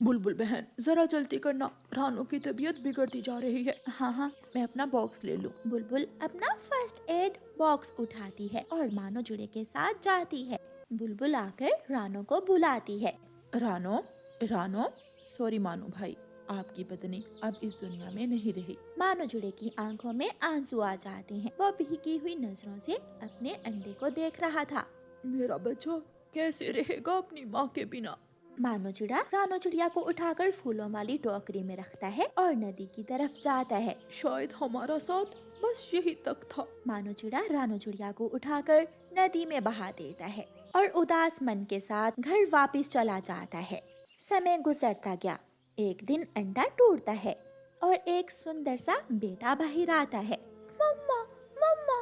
बुलबुल बहन जरा जल्दी करना, रानू की तबीयत बिगड़ती जा रही है। हाँ हाँ, मैं अपना बॉक्स ले लूं। बुलबुल अपना फर्स्ट एड बॉक्स उठाती है और मानो चिड़े के साथ जाती है। बुलबुल आकर रानो को बुलाती है। रानो, रानो, सॉरी मानू भाई, आपकी पत्नी अब इस दुनिया में नहीं रही। मानो चिड़े की आंखों में आंसू आ जाते हैं। वो भीगी हुई नजरों से अपने अंडे को देख रहा था। मेरा बच्चा कैसे रहेगा अपनी माँ के बिना। मानो चिड़ा रानो चिड़िया को उठाकर फूलों वाली टोकरी में रखता है और नदी की तरफ जाता है। शायद हमारा साथ बस यही तक था। मानो चिड़ा रानो चिड़िया को उठाकर नदी में बहा देता है और उदास मन के साथ घर वापस चला जाता है। समय गुजरता गया। एक दिन अंडा टूटता है और एक सुंदर सा बेटा बाहर आता है। मम्मा, मम्मा,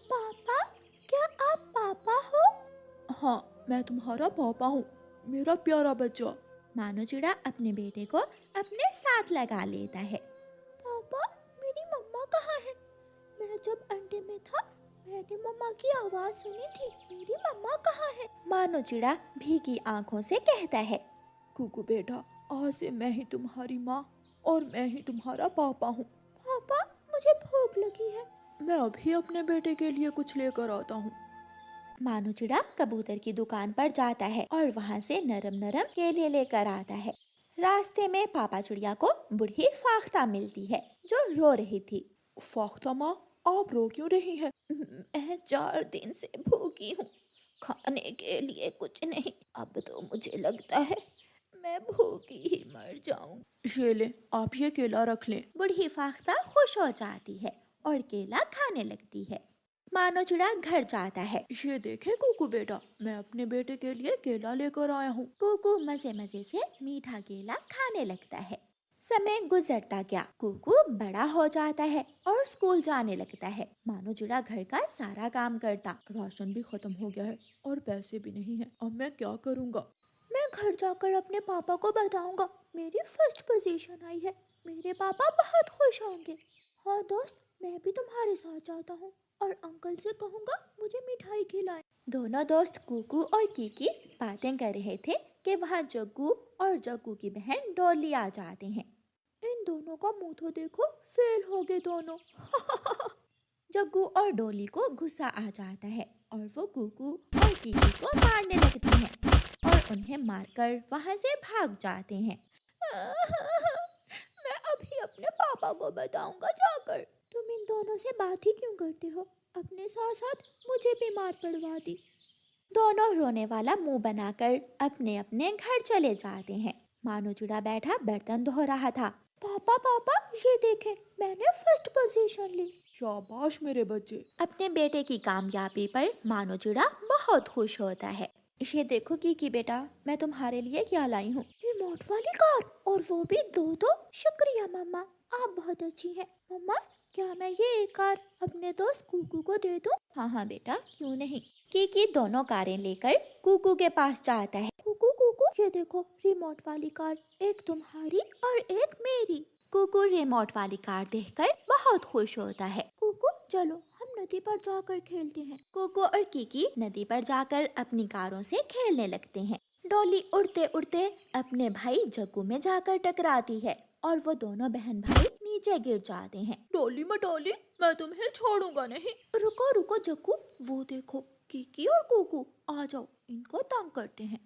पापा, क्या आप पापा हो? हाँ, मैं तुम्हारा पापा हूँ, मेरा प्यारा बच्चा। मानो चिड़ा अपने बेटे को अपने साथ लगा लेता है। पापा, मेरी मम्मा कहाँ है? मैं जब अंडे में था मैंने मम्मा की आवाज सुनी थी। मेरी मम्मा कहाँ है? मानो चिड़ा भीगी आंखों से कहता है। कुकू बेटा, आज से मैं ही तुम्हारी माँ और मैं ही तुम्हारा पापा हूँ। पापा, मुझे भूख लगी है। मैं अभी अपने बेटे के लिए कुछ लेकर आता हूँ। मानो चिड़ा कबूतर की दुकान पर जाता है और वहाँ से नरम नरम केले लेकर आता है। रास्ते में पापा चिड़िया को बूढ़ी फाख्ता मिलती है जो रो रही थी। फाख्ता माँ, आप रो क्यों रही हैं? मैं 4 दिन से भूखी हूँ, खाने के लिए कुछ नहीं। अब तो मुझे लगता है मैं भूखी ही मर जाऊं। ये ले, आप ये केला रख लें। बूढ़ी फाख्ता खुश हो जाती है और केला खाने लगती है। मानो चिड़ा घर जाता है। ये देखें कुकू बेटा, मैं अपने बेटे के लिए केला लेकर आया हूँ। कुकू मजे मजे से मीठा केला खाने लगता है। समय गुजरता गया। कुकू बड़ा हो जाता है और स्कूल जाने लगता है। मानो चिड़ा घर का सारा काम करता। राशन भी खत्म हो गया है और पैसे भी नहीं है, अब मैं क्या करूँगा? मैं घर जाकर अपने पापा को बताऊंगा मेरी फर्स्ट पोजीशन आई है। मेरे पापा बहुत खुश होंगे। हाँ दोस्त, मैं भी तुम्हारे साथ जाता हूँ और अंकल से कहूँगा मुझे मिठाई खिलाएं। दोनों दोस्त कुकू और कीकी बातें कर रहे थे कि वहाँ जग्गू और जग्गू की बहन डॉली आ जाते हैं। इन दोनों का मुंह तो देखो, फेल हो गए दोनों। जग्गू और डॉली को गुस्सा आ जाता है और वो कुकू और कीकी को मारने लगती हैं और उन्हें मारकर वहाँ से भाग जाते हैं। मैं अभी अपने पापा को बताऊंगा जाकर। तुम इन दोनों से बात ही क्यों करते हो? अपने साथ साथ मुझे भी मार पड़वा दी। दोनों रोने वाला मुंह बनाकर अपने अपने घर चले जाते हैं। मानो चिड़ा बैठा बर्तन धो रहा था। पापा, पापा, ये देखें, मैंने फर्स्ट पोजीशन ली। शाबाश मेरे बच्चे। अपने बेटे की कामयाबी पर मानो चिड़ा बहुत खुश होता है। ये देखो कीकी बेटा, मैं तुम्हारे लिए क्या लाई हूँ। रिमोट वाली कार, और वो भी दो। शुक्रिया मम्मा, आप बहुत अच्छी हैं। मम्मा, क्या मैं ये एक कार अपने दोस्त कुकू को दे दूँ? हाँ हाँ बेटा, क्यों नहीं। कीकी दोनों कारें लेकर कुकू के पास जाता है। कुकू, कुकू, ये देखो रिमोट वाली कार, एक तुम्हारी और एक मेरी। कुकू रिमोट वाली कार देखकर बहुत खुश होता है। कुकू, चलो हम नदी पर जाकर खेलते हैं। कुकू और कीकी नदी पर जाकर अपनी कारों से खेलने लगते हैं। डॉली उड़ते उड़ते अपने भाई जग्गू में जाकर टकराती है और वो दोनों बहन भाई नीचे गिर जाते हैं। डॉली मटोली, मैं तुम्हें छोड़ूंगा नहीं। रुको रुको जग्गू, वो देखो कीकी और कुकू, आ जाओ, इनको तंग करते हैं।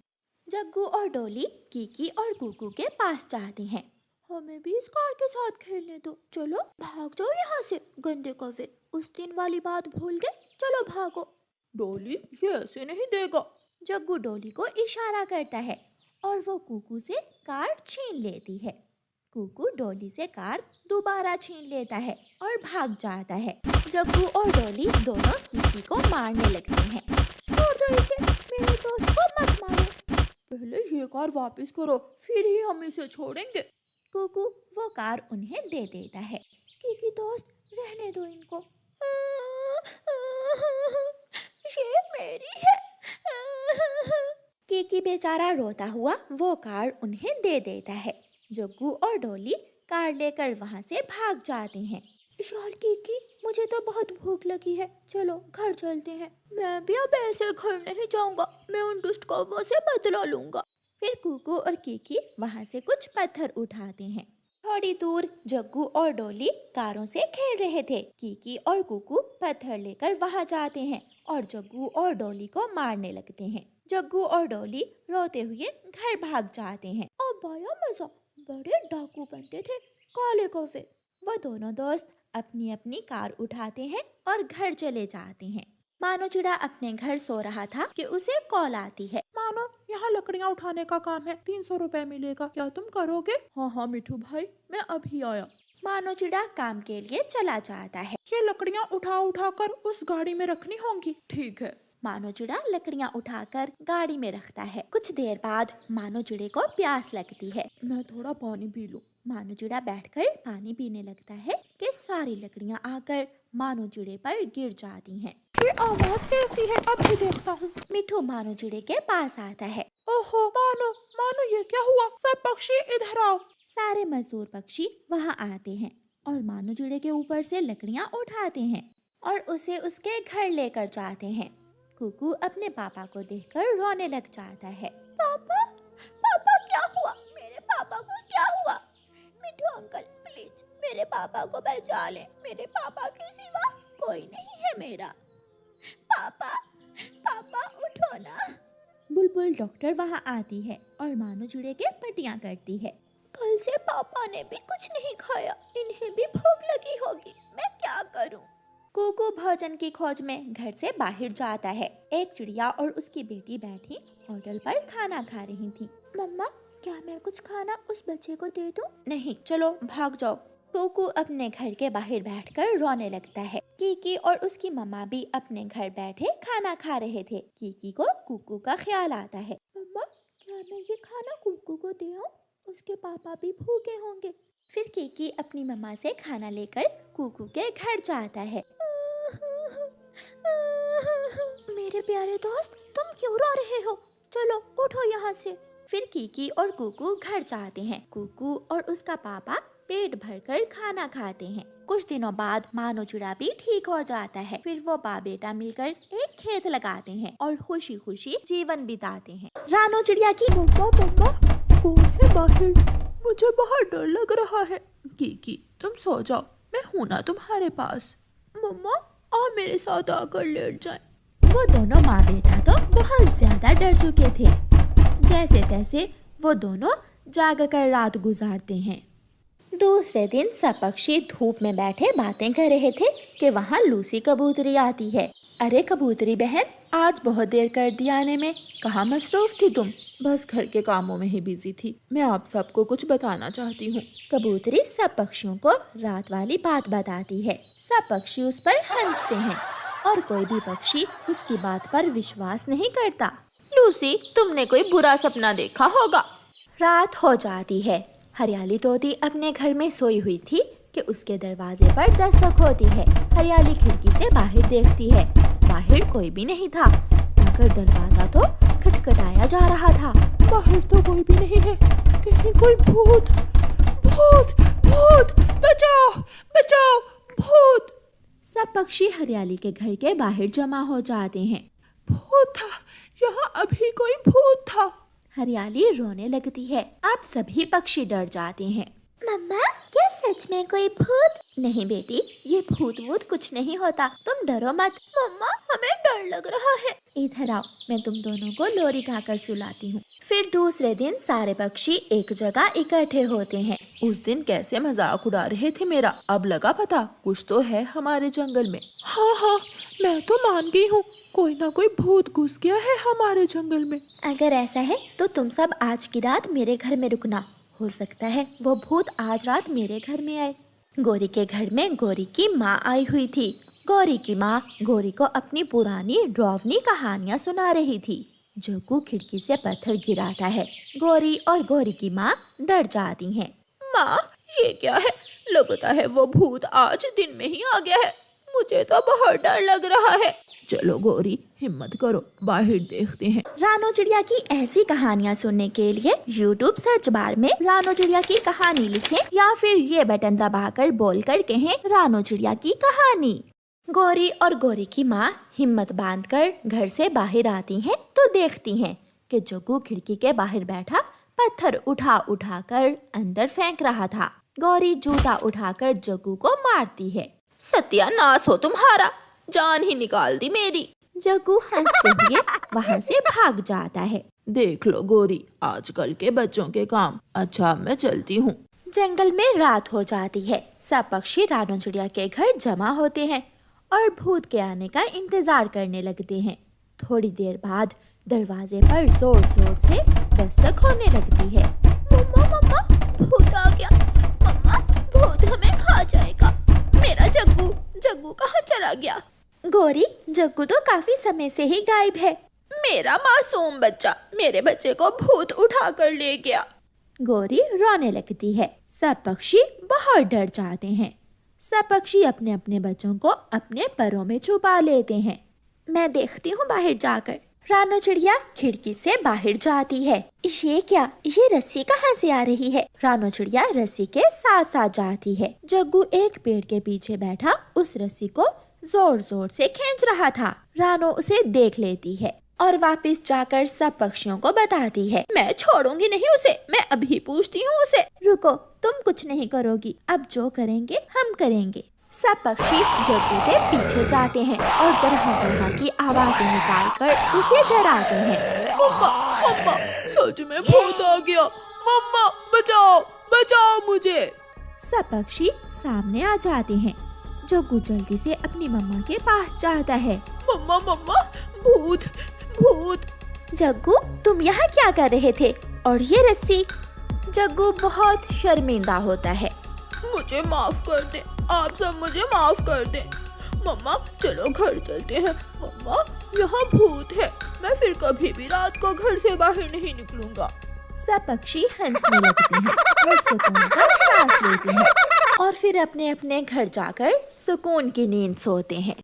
जग्गू और डॉली कीकी और कुकू के पास जाते हैं। हमें भी इस कार के साथ खेलने दो। चलो भाग जाओ यहाँ से, गंदे कौवे। उस दिन वाली बात भूल गए, चलो भागो। डॉली, ये ऐसे नहीं देगा। जग्गू डॉली को इशारा करता है और वो कुकू से कार छीन लेती है। कुकू डॉली से कार दोबारा छीन लेता है और भाग जाता है। जग्गू और डॉली दोनों कीकी को मारने लगते हैं। छोड़ दो इसे, मेरे दोस्त को मत मारो। पहले ये कार वापस करो, फिर ही हम इसे छोड़ेंगे। कुकू वो कार उन्हें दे देता है। कीकी दोस्त, रहने दो इनको। ये मेरी है। कीकी बेचारा रोता हुआ वो कार उन्हें दे देता है। जग्गू और डॉली कार लेकर वहाँ से भाग जाते हैं। यार कीकी, मुझे तो बहुत भूख लगी है, चलो घर चलते हैं। मैं भी अब ऐसे घर नहीं जाऊंगा, मैं उन दुष्ट कौवों से बदला लूंगा। फिर कुकू और कीकी वहाँ से कुछ पत्थर उठाते हैं। थोड़ी दूर जग्गू और डोली कारों से खेल रहे थे। कीकी और कुकू पत्थर लेकर वहाँ जाते हैं और जग्गू और डोली को मारने लगते हैं। जग्गू और डोली रोते हुए घर भाग जाते हैं। अब आया मजा, बड़े डाकू बनते थे काले कौवे। वो दोनों दोस्त अपनी अपनी कार उठाते हैं और घर चले जाते हैं। मानो चिड़ा अपने घर सो रहा था कि उसे कॉल आती है। मानो, यहाँ लकड़ियाँ उठाने का काम है, 300 रुपए मिलेगा, क्या तुम करोगे? हाँ हाँ मिठू भाई, मैं अभी आया। मानो चिड़ा काम के लिए चला जाता है। ये लकड़ियाँ उठा उठा कर उस गाड़ी में रखनी होंगी। ठीक है। मानो चिड़ा लकड़ियाँ उठाकर गाड़ी में रखता है। कुछ देर बाद मानो चिड़े को प्यास लगती है। मैं थोड़ा पानी पी लूं। मानो चिड़ा बैठकर पानी पीने लगता है कि सारी लकड़ियाँ आकर मानो चिड़े पर गिर जाती हैं। ये आवाज कैसी है? अब भी देखता हूँ। मिठू मानो चिड़े के पास आता है। ओहो मानो, मानो ये क्या हुआ? सब पक्षी इधर आओ। सारे मजदूर पक्षी वहाँ आते हैं और मानो चिड़े के ऊपर से लकड़ियाँ उठाते हैं और उसे उसके घर लेकर जाते हैं। कुकू अपने पापा को देखकर रोने लग जाता है। पापा, पापा क्या हुआ? मेरे पापा को क्या हुआ? मिठू अंकल प्लीज मेरे पापा को बचा ले। मेरे पापा के सिवा कोई नहीं है मेरा। पापा, पापा उठो ना। बुलबुल डॉक्टर वहाँ आती है और मानो चिड़े के पट्टियाँ करती है। कल से पापा ने भी कुछ नहीं खाया, इन्हें भी भूख लगी होगी, मैं क्या करूं? कुकू भोजन की खोज में घर से बाहर जाता है। एक चिड़िया और उसकी बेटी बैठी होटल पर खाना खा रही थी। मम्मा, क्या मैं कुछ खाना उस बच्चे को दे दूं? नहीं, चलो भाग जाओ। कुकू अपने घर के बाहर बैठकर रोने लगता है। कीकी और उसकी मम्मा भी अपने घर बैठे खाना खा रहे थे। कीकी को कुकू का ख्याल आता है। मम्मा, क्या मैं ये खाना कुकू को दे आऊं? उसके पापा भी भूखे होंगे। फिर कीकी अपनी मम्मा से खाना लेकर कुकू के घर जाता है। मेरे प्यारे दोस्त, तुम क्यों रो रहे हो? चलो उठो यहाँ से। फिर कीकी और कुकू घर जाते हैं। कुकू और उसका पापा पेट भरकर खाना खाते हैं। कुछ दिनों बाद मानो चिड़ा भी ठीक हो जाता है। फिर वो बाप बेटा मिलकर एक खेत लगाते हैं और खुशी खुशी जीवन बिताते हैं। रानो चिड़िया की मम्मा मम्मा, कौन है बाहर? मुझे बहुत डर लग रहा है। कीकी तुम सो जाओ, मैं हूँ ना तुम्हारे पास। मम्मा आप मेरे साथ आकर लेट जाएं। वो दोनों माँ बेटा तो बहुत ज्यादा डर चुके थे। जैसे तैसे वो दोनों जाग कर रात गुजारते हैं। दूसरे दिन सब पक्षी धूप में बैठे बातें कर रहे थे कि वहाँ लूसी कबूतरी आती है। अरे कबूतरी बहन, आज बहुत देर कर दी आने में, कहाँ मसरूफ थी तुम? बस घर के कामों में ही बिजी थी। मैं आप सबको कुछ बताना चाहती हूँ। कबूतरी सब पक्षियों को रात वाली बात बताती है। सब पक्षी उस पर हंसते हैं और कोई भी पक्षी उसकी बात पर विश्वास नहीं करता। लूसी, तुमने कोई बुरा सपना देखा होगा। रात हो जाती है। हरियाली तोती अपने घर में सोई हुई थी कि उसके दरवाजे पर दस्तक होती है। हरियाली खिड़की से बाहर देखती है। बाहर कोई भी नहीं था, मगर दरवाजा तो खटखटाया जा रहा था। बाहर तो कोई भी नहीं है, कहीं कोई भूत भूत भूत, बचाओ बचाओ, भूत। सब पक्षी हरियाली के घर के बाहर जमा हो जाते हैं। भूत था, यहाँ अभी कोई भूत था। हरियाली रोने लगती है। अब सभी पक्षी डर जाते हैं। मम्मा, क्या सच में कोई भूत? नहीं बेटी, ये भूत वूत कुछ नहीं होता, तुम डरो मत। मम्मा, हमें डर लग रहा है। इधर आओ, मैं तुम दोनों को लोरी खाकर सुलाती हूँ। फिर दूसरे दिन सारे पक्षी एक जगह इकट्ठे होते हैं। उस दिन कैसे मजाक उड़ा रहे थे मेरा, अब लगा पता, कुछ तो है हमारे जंगल में। हाँ हाँ, मैं तो मान गई हूँ, कोई ना कोई भूत घुस गया है हमारे जंगल में। अगर ऐसा है तो तुम सब आज की रात मेरे घर में रुकना। हो सकता है वो भूत आज रात मेरे घर में आए। गौरी के घर में गौरी की माँ आई हुई थी। गौरी की माँ गौरी को अपनी पुरानी डरावनी कहानियाँ सुना रही थी। जग्गू खिड़की से पत्थर गिराता है। गौरी और गौरी की माँ डर जाती हैं। माँ, ये क्या है? लगता है वो भूत आज दिन में ही आ गया है। मुझे तो बहुत डर लग रहा है। चलो गौरी, हिम्मत करो, बाहर देखते हैं। रानो चिड़िया की ऐसी कहानियाँ सुनने के लिए YouTube सर्च बार में रानो चिड़िया की कहानी लिखें या फिर ये बटन दबाकर बोलकर कहें रानो चिड़िया की कहानी। गौरी और गौरी की माँ हिम्मत बांधकर घर से बाहर आती हैं तो देखती हैं कि जग्गू खिड़की के बाहर बैठा पत्थर उठा उठा कर अंदर फेंक रहा था। गौरी जूता उठाकर जग्गू को मारती है। सत्यानाश हो तुम्हारा, जान ही निकाल दी मेरी। जग्गू हंसते हुए वहाँ से भाग जाता है। देख लो गौरी, आजकल के बच्चों के काम। अच्छा मैं चलती हूँ। जंगल में रात हो जाती है। सब पक्षी रानो चिड़िया के घर जमा होते हैं और भूत के आने का इंतजार करने लगते हैं। थोड़ी देर बाद दरवाजे पर जोर जोर से दस्तक होने लगती है। मम्मा मम्मा, भूत आ गया। मम्मा, भूत हमें खा जाएगा। मेरा जग्गू, जग्गू कहाँ चला गया? गौरी, जग्गू तो काफी समय से ही गायब है। मेरा मासूम बच्चा, मेरे बच्चे को भूत उठा कर ले गया। गौरी रोने लगती है। सब पक्षी बहुत डर जाते हैं। सब पक्षी अपने अपने बच्चों को अपने परों में छुपा लेते हैं। मैं देखती हूँ बाहर जाकर। रानो चिड़िया खिड़की से बाहर जाती है। ये क्या, ये रस्सी कहाँ से आ रही है? रानो चिड़िया रस्सी के साथ साथ जाती है। जग्गू एक पेड़ के पीछे बैठा उस रस्सी को जोर जोर से खींच रहा था। रानो उसे देख लेती है और वापस जाकर सब पक्षियों को बताती है। मैं छोड़ूंगी नहीं उसे, मैं अभी पूछती हूँ उसे। रुको, तुम कुछ नहीं करोगी, अब जो करेंगे हम करेंगे। सब पक्षी जग्गू के पीछे जाते हैं और तरह तरह की आवाजें निकालकर उसे डराते हैं। मम्मा मम्मा, सच में भूत आ गया। मम्मा बचाओ, बचाओ मुझे। सब पक्षी सामने आ जाते हैं। जग्गू जल्दी से अपनी मम्मा के पास जाता है। मम्मा मम्मा, भूत भूत। जग्गू, तुम यहाँ क्या कर रहे थे? और ये रस्सी? जग्गू बहुत शर्मिंदा होता है। मुझे माफ कर दे, आप सब मुझे माफ कर दे। मम्मा चलो घर चलते हैं। मम्मा, यहाँ भूत है, मैं फिर कभी भी रात को घर से बाहर नहीं निकलूंगा। सब पक्षी हंसने लगते हैं और सुकून का सांस लेते हैं और फिर अपने अपने घर जाकर सुकून की नींद सोते हैं।